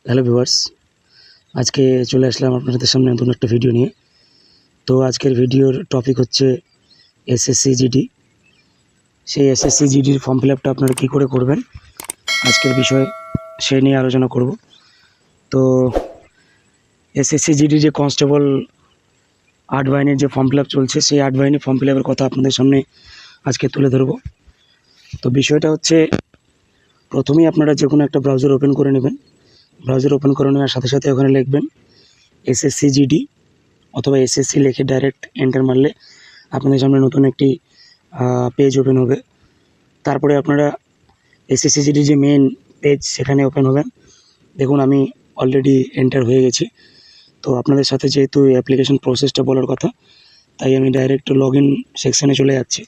Hello viewers, আজকে চলে আসলাম আপনাদের সামনে নতুন একটা ভিডিও নিয়ে। তো আজকের ভিডিওর টপিক হচ্ছে এসএসসি জিডি। সেই এসএসসি জিডির ফর্ম ফিল আপটা আপনারা কী করে করবেন, আজকের বিষয় সেই নিয়ে আলোচনা করব। তো এসএসসি জিডি যে কনস্টেবল 8 বাহিনীর যে ফর্ম ফিল আপ চলছে, সেই 8 বাহিনীর ফর্ম ফিল আপের কথা আপনাদের সামনে আজকে তুলে ধরব। তো বিষয়টা হচ্ছে, প্রথমেই আপনারা যে কোনো একটা ব্রাউজার ওপেন করে নেবেন। ব্রাউজার ওপেন করে নেওয়ার সাথে সাথে ওখানে লিখবেন এসএসসি জিডি অথবা এসএসসি লিখে ডাইরেক্ট এন্টার মারলে আপনাদের সামনে নতুন একটি পেজ ওপেন হবে। তারপরে আপনারা এসএসসি জিডির যে মেন পেজ সেখানে ওপেন হবেন। দেখুন আমি অলরেডি এন্টার হয়ে গেছি। তো আপনাদের সাথে যেহেতু অ্যাপ্লিকেশন প্রসেসটা বলার কথা, তাই আমি ডাইরেক্ট লগ ইন সেকশানে চলে যাচ্ছি।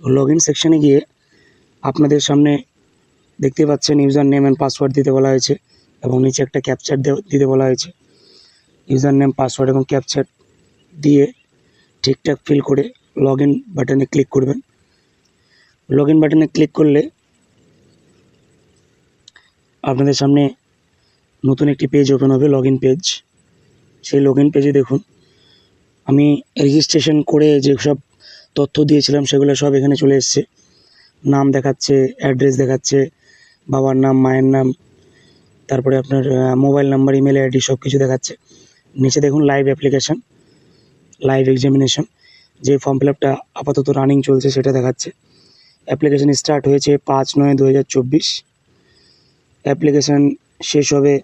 লগ ইন সেকশানে গিয়ে আপনাদের সামনে দেখতে পাচ্ছেন ইউজার নেম অ্যান্ড পাসওয়ার্ড দিতে বলা হয়েছে এবং নিচে একটা ক্যাপচার দিতে বলা হয়েছে। ইউজার নেম, পাসওয়ার্ড এবং ক্যাপচার দিয়ে ঠিকঠাক ফিল করে লগ ইন বাটনে ক্লিক করবেন। লগ ইন বাটনে ক্লিক করলে আপনাদের সামনে নতুন একটি পেজ ওপেন হবে, লগ ইন পেজ। সেই লগ ইন পেজে দেখুন আমি রেজিস্ট্রেশন করে যেসব তথ্য দিয়েছিলাম সেগুলো সব এখানে চলে এসছে। নাম দেখাচ্ছে, অ্যাড্রেস দেখাচ্ছে, বাবার নাম, মায়ের নাম, তারপরে আপনার মোবাইল নাম্বার, ইমেল আইডি সব কিছু দেখাচ্ছে। নিচে দেখুন লাইভ অ্যাপ্লিকেশান, লাইভ এক্সামিনেশন, যে ফর্ম ফিল আপটা আপাতত রানিং চলছে সেটা দেখাচ্ছে। অ্যাপ্লিকেশান স্টার্ট হয়েছে 5/9/2024, অ্যাপ্লিকেশান শেষ হবে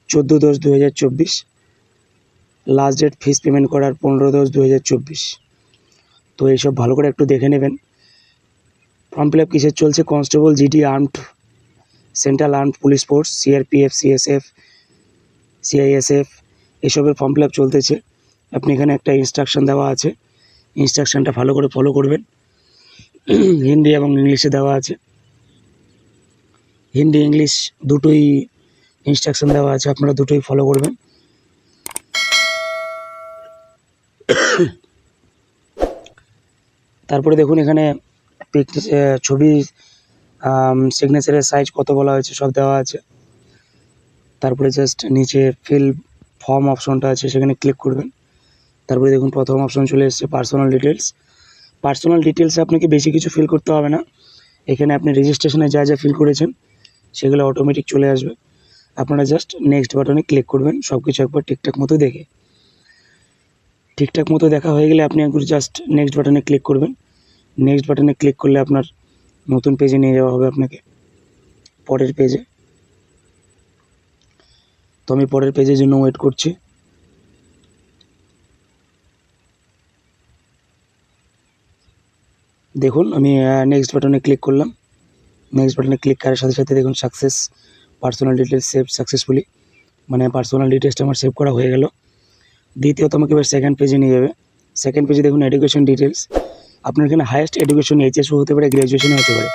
14/10/2024, লাস্ট ডেট ফিস পেমেন্ট করার 15/10/2024। তো এইসব ভালো করে একটু দেখে নেবেন। ফর্ম ফিল আপ কিসের চলছে? Constable GD, armed, central armed police force, CRPF, CSF, CISF, এসবের ফর্ম ফিল আপ চলতেছে। আপনি এখানে একটা ইনস্ট্রাকশান দেওয়া আছে, ইনস্ট্রাকশানটা ভালো করে ফলো করবেন। হিন্দি এবং ইংলিশে দেওয়া আছে, হিন্দি ইংলিশ দুটোই ইনস্ট্রাকশান দেওয়া আছে, আপনারা দুটোই ফলো করবেন। তারপরে দেখুন এখানে ছবি, সিগনেচারের সাইজ কত বলা হয়েছে সব দেওয়া আছে। তারপরে জাস্ট নিচে ফিল ফর্ম অপশনটা আছে, সেখানে ক্লিক করবেন। তারপরে দেখুন প্রথম অপশন চলে এসেছে পার্সোনাল ডিটেলস। পার্সোনাল ডিটেলসে আপনাকে বেশি কিছু ফিল করতে হবে না। এখানে আপনি রেজিস্ট্রেশনে যা যা ফিল করেছেন সেগুলো অটোমেটিক চলে আসবে। আপনারা জাস্ট নেক্সট বাটনে ক্লিক করবেন, সব কিছু একবার ঠিকঠাক মতো দেখে। ঠিকঠাক মতো দেখা হয়ে গেলে আপনি একবার জাস্ট নেক্সট বাটনে ক্লিক করবেন। নেক্সট বাটনে ক্লিক করলে আপনার নতুন পেজে নিয়ে যাওয়া হবে আপনাকে, পরের পেজে। তো আমি পরের পেজের জন্য ওয়েট করছি। দেখুন আমি নেক্সট বাটনে ক্লিক করলাম। নেক্সট বাটনে ক্লিক করার সাথে সাথে দেখুন success, personal details save successfully, মানে পার্সোনাল ডিটেলসটা আমার সেভ করা হয়ে গেল। দ্বিতীয়ত আমাকে এবার সেকেন্ড পেজে নিয়ে যাবে। সেকেন্ড পেজে দেখুন এডুকেশন ডিটেলস। আপনার এখানে হায়েস্ট এডুকেশন এইচএসও হতে পারে, গ্র্যাজুয়েশনও হতে পারে,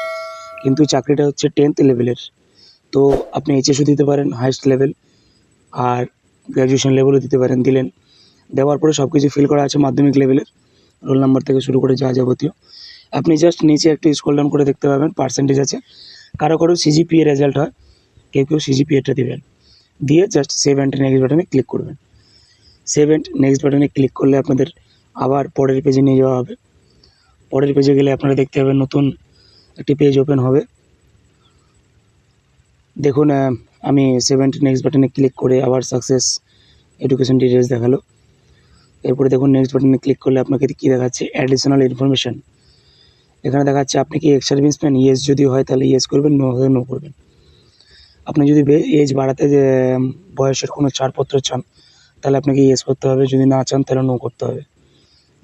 কিন্তু চাকরিটা হচ্ছে 10th লেভেলের। তো আপনি এইচএসও দিতে পারেন হায়েস্ট লেভেল, আর গ্র্যাজুয়েশন লেভেলও দিতে পারেন। দিলেন, দেওয়ার পরে সব কিছু ফিল করা আছে মাধ্যমিক লেভেলের, রোল নাম্বার থেকে শুরু করে যা যাবতীয়। আপনি জাস্ট নিচে একটু স্ক্রল ডাউন করে দেখতে পাবেন পার্সেন্টেজ আছে। কারো কারো সিজিপিএ রেজাল্ট হয়, কেউ কেউ সিজিপিএটা দেবেন। দিয়ে জাস্ট সেভ অ্যান্ড নেক্সট বাটনে ক্লিক করবেন। সেভ অ্যান্ড নেক্সট বাটনে ক্লিক করলে আপনাদের আবার পরের পেজে নিয়ে যাওয়া হবে। পরের পেজে গেলে আপনারা দেখতে পাবেন নতুন একটি পেজ ওপেন হবে। দেখুন আমি সেভ অ্যান্ড নেক্সট বাটনে ক্লিক করে আবার সাকসেস এডুকেশন ডিটেলস দেখালো। এরপরে দেখুন নেক্সট বাটনে ক্লিক করলে আপনাকে কী দেখাচ্ছে? Additional information. এখানে দেখাচ্ছে আপনি কি এক্স সার্ভিসম্যান। ইয়েস যদি হয় তাহলে ইয়েস করবেন, নো হলে নো করবেন। আপনি যদি এজ বাড়াতে যে বয়সের কোনো ছাড়পত্র চান তাহলে আপনাকে ইয়েস করতে হবে, যদি না চান তাহলে নো করতে হবে।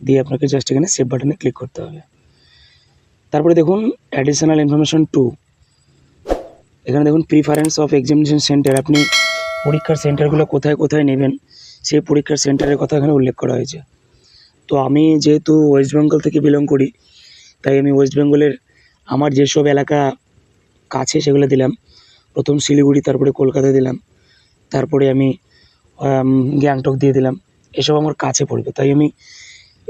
দিয়ে আপনাকে জাস্ট এখানে সেভ বাটনে ক্লিক করতে হবে। তারপরে দেখুন অ্যাডিশনাল ইনফরমেশান 2, এখানে দেখুন প্রিফারেন্স অফ এক্সামিনেশন সেন্টার। আপনি পরীক্ষার সেন্টারগুলো কোথায় কোথায় নেবেন সেই পরীক্ষার সেন্টারের কথা এখানে উল্লেখ করা হয়েছে। তো আমি যেহেতু ওয়েস্ট বেঙ্গল থেকে বিলং করি, তাই আমি ওয়েস্ট বেঙ্গলের আমার যেসব এলাকা কাছে সেগুলো দিলাম। প্রথম শিলিগুড়ি, তারপরে কলকাতা দিলাম, তারপরে আমি গ্যাংটক দিয়ে দিলাম। এসব আমার কাছে পড়বে, তাই আমি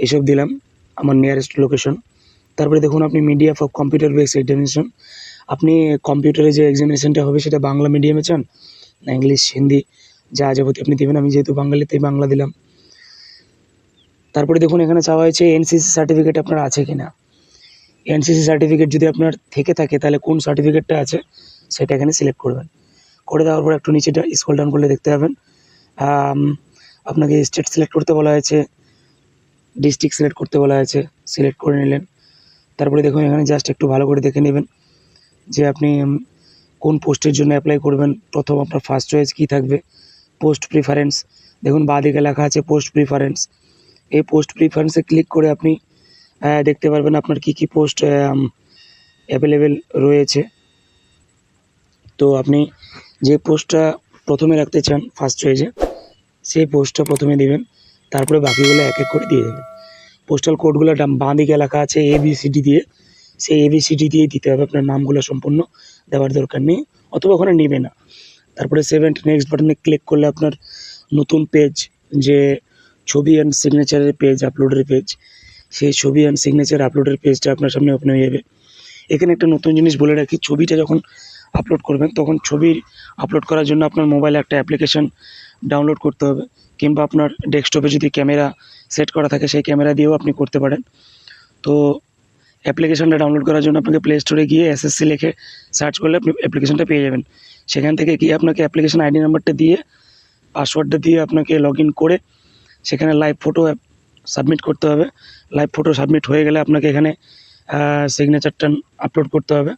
এসব দিলাম আমার নিয়ারেস্ট লোকেশন। তারপরে দেখুন আপনি media for computer based examination. আপনি কম্পিউটারে যে এক্সামিনেশনটা হবে সেটা বাংলা মিডিয়ামে চান ইংলিশ, হিন্দি যা যাবতীয় আপনি দেবেন। আমি যেহেতু বাঙালি তাই বাংলা দিলাম। তারপরে দেখুন এখানে চাওয়া হয়েছে এনসিসি সার্টিফিকেট আপনার আছে কি না। এনসিসি সার্টিফিকেট যদি আপনার থেকে থাকে তাহলে কোন সার্টিফিকেটটা আছে সেটা এখানে সিলেক্ট করবেন। করে দেওয়ার পর একটু নিচেটা স্ক্রল ডাউন করলে দেখতে পাবেন আপনাকে স্টেট সিলেক্ট করতে বলা হয়েছে, ডিস্ট্রিক্ট সিলেক্ট করতে বলা হয়েছে, সিলেক্ট করে নিলেন। তারপরে দেখুন এখানে জাস্ট একটু ভালো করে দেখে নেবেন যে আপনি কোন পোস্টের জন্য অ্যাপ্লাই করবেন। প্রথম আপনার ফার্স্ট চয়েস কী থাকবে, পোস্ট প্রিফারেন্স। দেখুন বাঁদিকে লেখা আছে পোস্ট প্রিফারেন্স। এই পোস্ট প্রিফারেন্সে ক্লিক করে আপনি দেখতে পারবেন আপনার কী কী পোস্ট অ্যাভেলেবেল রয়েছে। তো আপনি যে পোস্টটা প্রথমে রাখতে চান ফার্স্ট চয়েসে সেই পোস্টটা প্রথমে দেবেন, তারপরে বাকিগুলো এক এক করে দিয়ে দেবেন। পোস্টাল কোডগুলো বাঁ দিকে লেখা আছে ABCD দিয়ে, সেই ABCD দিয়েই দিতে হবে। আপনার নামগুলো সম্পূর্ণ দেওয়ার দরকার নেই, অথবা ওখানে নেবে না। তারপরে সেভ অ্যান্ড নেক্সট বাটনে ক্লিক করলে আপনার নতুন পেজ, যে ছবি অ্যান্ড সিগনেচারের পেজ, আপলোডের পেজ, সেই ছবি অ্যান্ড সিগনেচার আপলোডের পেজটা আপনার সামনে ওপেন হয়ে যাবে। এখানে একটা নতুন জিনিস বলে রাখি, ছবিটা যখন আপলোড করবেন তখন ছবি আপলোড করার জন্য আপনার মোবাইলে একটা অ্যাপ্লিকেশন ডাউনলোড করতে হবে, কিংবা আপনার ডেস্কটপে যদি ক্যামেরা সেট করা থাকে সেই ক্যামেরা দিয়েও আপনি করতে পারেন। তো অ্যাপ্লিকেশনটা ডাউনলোড করার জন্য আপনাকে প্লে স্টোরে গিয়ে SSC লিখে সার্চ করলে আপনি অ্যাপ্লিকেশনটা পেয়ে যাবেন। সেখান থেকে গিয়ে আপনাকে অ্যাপ্লিকেশন ID নাম্বারটা দিয়ে, পাসওয়ার্ডটা দিয়ে আপনাকে লগ ইন করে সেখানে লাইভ ফটো সাবমিট করতে হবে। লাইভ ফটো সাবমিট হয়ে গেলে আপনাকে এখানে সিগনেচারটা আপলোড করতে হবে।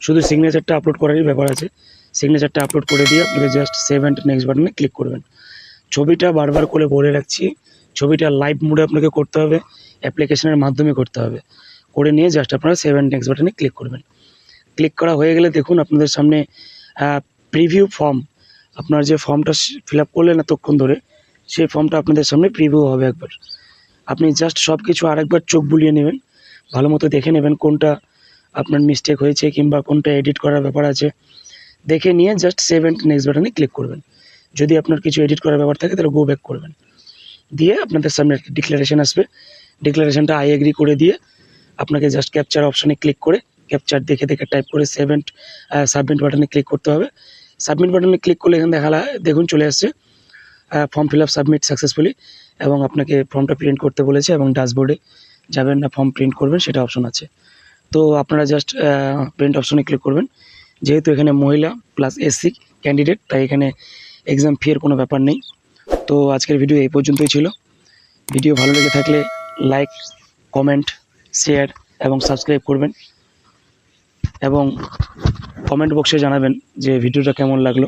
শুধু সিগনেচারটা আপলোড করারই ব্যাপার আছে। সিগনেচারটা আপলোড করে দিয়ে আপনাকে জাস্ট সেভ অ্যান্ড নেক্সট বাটনে ক্লিক করবেন। ছবিটা বারবার করে বলে রাখছি, ছবিটা লাইভ মোডে আপনাকে করতে হবে, অ্যাপ্লিকেশনের মাধ্যমে করতে হবে। করে নিয়ে জাস্ট আপনারা সেভ অ্যান্ড নেক্সট বাটনে ক্লিক করবেন। ক্লিক করা হয়ে গেলে দেখুন আপনাদের সামনে প্রিভিউ ফর্ম, আপনার যে ফর্মটা ফিল আপ করলেন এতক্ষণ ধরে, সেই ফর্মটা আপনাদের সামনে প্রিভিউ হবে একবার। আপনি জাস্ট সব কিছু আরেকবার চোখ বুলিয়ে নেবেন, ভালো মতো দেখে নেবেন কোনটা আপনার মিস্টেক হয়েছে কিংবা কোনটা এডিট করার ব্যাপার আছে। দেখে নিয়ে জাস্ট সেভ অ্যান্ড নেক্সট বাটনে ক্লিক করবেন। যদি আপনার কিছু এডিট করার ব্যাপার থাকে তাহলে গো ব্যাক করবেন। দিয়ে আপনাদের সামনে একটা ডিক্লারেশন আসবে, ডিক্লারেশনটা আই এগ্রি করে দিয়ে আপনাকে জাস্ট ক্যাপচার অপশানে ক্লিক করে ক্যাপচার দেখে দেখে টাইপ করে সেভ অ্যান্ড সাবমিট বাটনে ক্লিক করতে হবে। সাবমিট বাটনে ক্লিক করলে এখানে দেখুন চলে আসছে form fill up submit successfully, এবং আপনাকে ফর্মটা প্রিন্ট করতে বলেছে, এবং ড্যাশবোর্ডে যাবেন না ফর্ম প্রিন্ট করবেন সেটা অপশন আছে। তো আপনারা জাস্ট প্রিন্ট অপশনে ক্লিক করবেন। যেহেতু এখানে মহিলা প্লাস SC ক্যান্ডিডেট, তাই এখানে এক্সাম ফি এর কোনো ব্যাপার নেই। তো আজকের ভিডিও এই পর্যন্তই ছিল। ভিডিও ভালো লেগে থাকলে লাইক, কমেন্ট, শেয়ার এবং সাবস্ক্রাইব করবেন, এবং কমেন্ট বক্সে জানাবেন যে ভিডিওটা কেমন লাগলো।